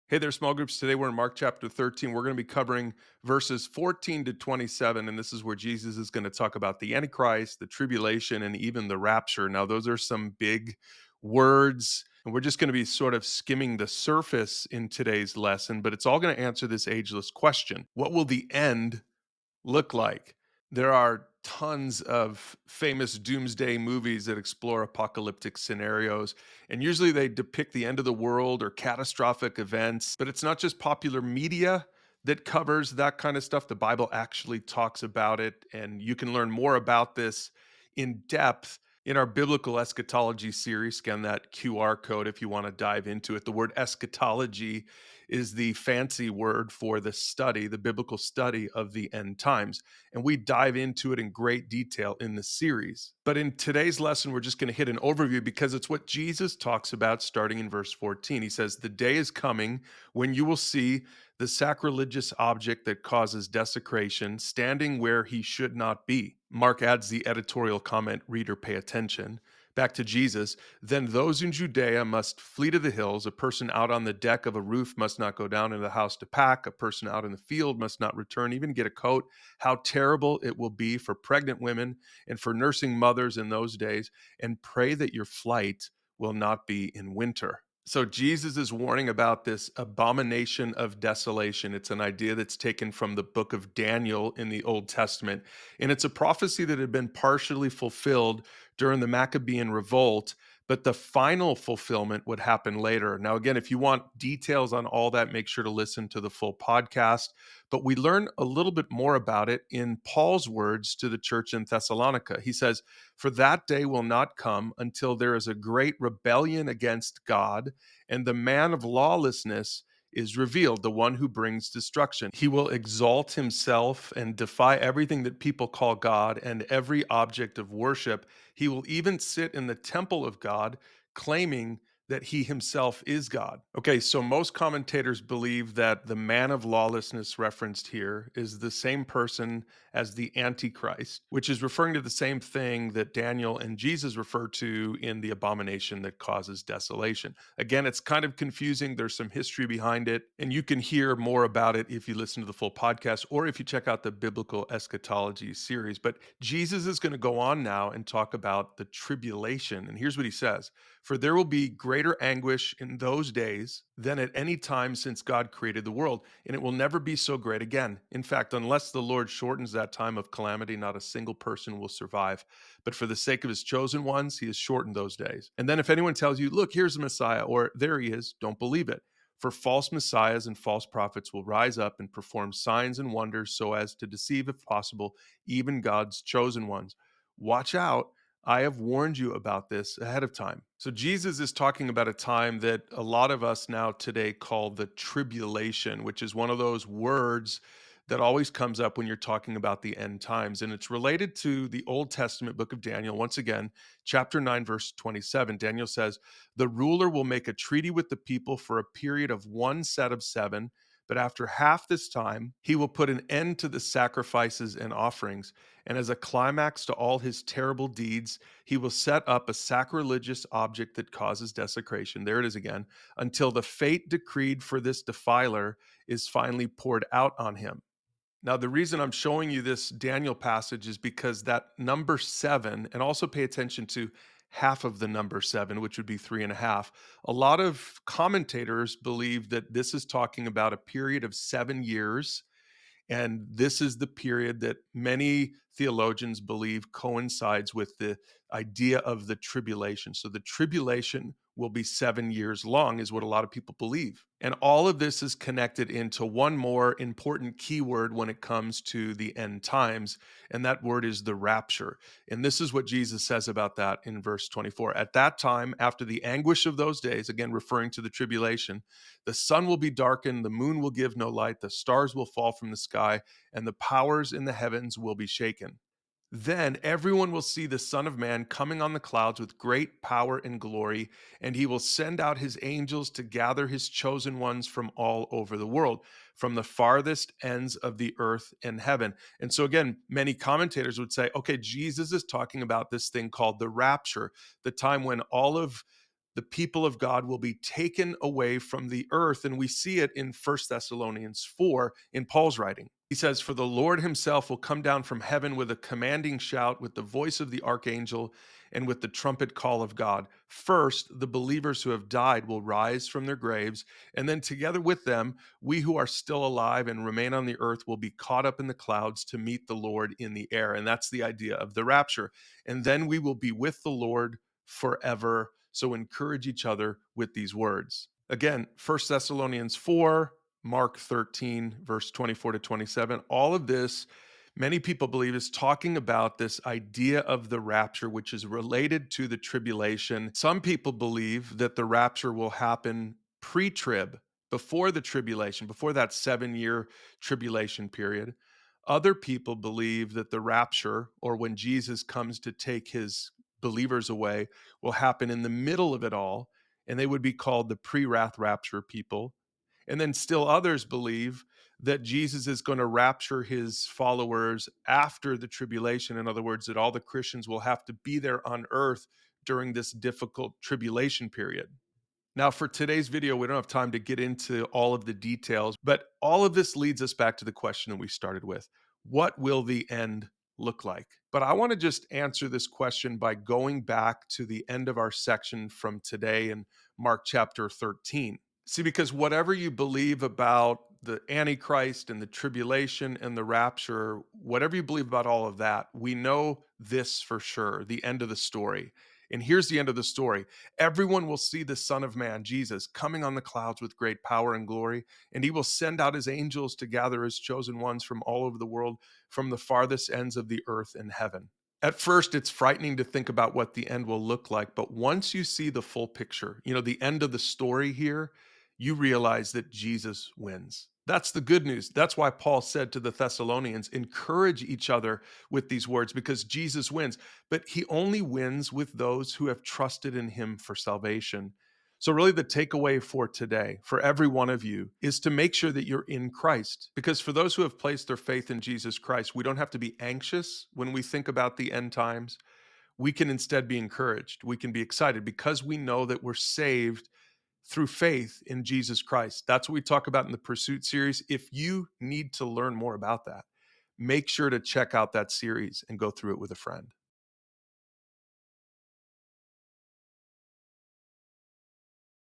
Hey there, small groups. Today we're in Mark chapter 13. We're going to be covering verses 14 to 27. And this is where Jesus is going to talk about the Antichrist, the tribulation, and even the rapture. Now, those are some big words. And we're just going to be sort of skimming the surface in today's lesson, but it's all going to answer this ageless question. What will the end look like? There are tons of famous doomsday movies that explore apocalyptic scenarios, and usually they depict the end of the world or catastrophic events. But it's not just popular media that covers that kind of stuff. The Bible actually talks about it, and you can learn more about this in depth in our biblical eschatology series. Scan that QR code if you want to dive into it. The word eschatology is the fancy word for the study, the biblical study of the end times. And we dive into it in great detail in the series. But in today's lesson, we're just going to hit an overview because it's what Jesus talks about starting in verse 14. He says, "The day is coming when you will see the sacrilegious object that causes desecration standing where he should not be." Mark adds the editorial comment, "Reader, pay attention." Back to Jesus. "Then those in Judea must flee to the hills. A person out on the deck of a roof must not go down into the house to pack. A person out in the field must not return, even get a coat. How terrible it will be for pregnant women and for nursing mothers in those days. And pray that your flight will not be in winter." So Jesus is warning about this abomination of desolation. It's an idea that's taken from the book of Daniel in the Old Testament. And it's a prophecy that had been partially fulfilled during the Maccabean revolt, but the final fulfillment would happen later. Now, again, if you want details on all that, make sure to listen to the full podcast. But we learn a little bit more about it in Paul's words to the church in Thessalonica. He says, "For that day will not come until there is a great rebellion against God, and the man of lawlessness is revealed, the one who brings destruction. He will exalt himself and defy everything that people call God and every object of worship. He will even sit in the temple of God, claiming that he himself is God." Okay, so most commentators believe that the man of lawlessness referenced here is the same person as the Antichrist, which is referring to the same thing that Daniel and Jesus refer to in the abomination that causes desolation. Again, it's kind of confusing. There's some history behind it, and you can hear more about it if you listen to the full podcast or if you check out the biblical eschatology series. But Jesus is going to go on now and talk about the tribulation. And here's what he says: "For there will be greater anguish in those days than at any time since God created the world, and it will never be so great again. In fact, unless the Lord shortens that time of calamity, not a single person will survive. But for the sake of his chosen ones, he has shortened those days. And then if anyone tells you, 'Look, here's the Messiah,' or 'There he is,' don't believe it. For false messiahs and false prophets will rise up and perform signs and wonders so as to deceive, if possible, even God's chosen ones. Watch out. I have warned you about this ahead of time." So Jesus is talking about a time that a lot of us now today call the tribulation, which is one of those words that always comes up when you're talking about the end times. And it's related to the Old Testament book of Daniel. Once again, chapter 9, verse 27, Daniel says, "The ruler will make a treaty with the people for a period of one set of seven. But after half this time, he will put an end to the sacrifices and offerings. And as a climax to all his terrible deeds, he will set up a sacrilegious object that causes desecration." There it is again. "Until the fate decreed for this defiler is finally poured out on him." Now, the reason I'm showing you this Daniel passage is because that number seven, and also pay attention to half of the number seven, which would be three and a half. A lot of commentators believe that this is talking about a period of 7 years, and this is the period that many theologians believe coincides with the idea of the tribulation. So the tribulation will be 7 years long, is what a lot of people believe. And all of this is connected into one more important keyword when it comes to the end times, and that word is the rapture. And this is what Jesus says about that in verse 24. "At that time, after the anguish of those days," again referring to the tribulation, "the sun will be darkened, the moon will give no light, the stars will fall from the sky, and the powers in the heavens will be shaken. Then everyone will see the Son of Man coming on the clouds with great power and glory, and he will send out his angels to gather his chosen ones from all over the world, from the farthest ends of the earth and heaven." And so, again, many commentators would say, okay, Jesus is talking about this thing called the rapture, the time when all of The people of God will be taken away from the earth. And we see it in First Thessalonians 4 in Paul's writing. He says, "For the Lord himself will come down from heaven with a commanding shout, with the voice of the archangel, and with the trumpet call of God. First, the believers who have died will rise from their graves, and then together with them, we who are still alive and remain on the earth will be caught up in the clouds to meet the Lord in the air." And that's the idea of the rapture. And then we will be with the Lord forever. So encourage each other with these words. Again, First Thessalonians 4, Mark 13, verse 24 to 27. All of this, many people believe, is talking about this idea of the rapture, which is related to the tribulation. Some people believe that the rapture will happen pre trib, before the tribulation, before that 7 year tribulation period. Other people believe that the rapture, or when Jesus comes to take his believers away, will happen in the middle of it all, and they would be called the pre wrath rapture people. And then still others believe that Jesus is going to rapture his followers after the tribulation. In other words, that all the Christians will have to be there on earth during this difficult tribulation period. Now, for today's video, we don't have time to get into all of the details, but all of this leads us back to the question that we started with. What will the end look like? But I want to just answer this question by going back to the end of our section from today in Mark chapter 13. See, because whatever you believe about the Antichrist and the tribulation and the rapture, whatever you believe about all of that, we know this for sure, the end of the story. And here's the end of the story: everyone will see the Son of Man, Jesus, coming on the clouds with great power and glory, and he will send out his angels to gather his chosen ones from all over the world, from the farthest ends of the earth and heaven. At first, it's frightening to think about what the end will look like, but once you see the full picture, the end of the story here, you realize that Jesus wins. That's the good news. That's why Paul said to the Thessalonians, encourage each other with these words, because Jesus wins. But he only wins with those who have trusted in him for salvation. So, really, the takeaway for today, for every one of you, is to make sure that you're in Christ. Because for those who have placed their faith in Jesus Christ, we don't have to be anxious when we think about the end times. We can instead be encouraged. We can be excited because we know that we're saved through faith in Jesus Christ. That's what we talk about in the Pursuit series. If you need to learn more about that, make sure to check out that series and go through it with a friend.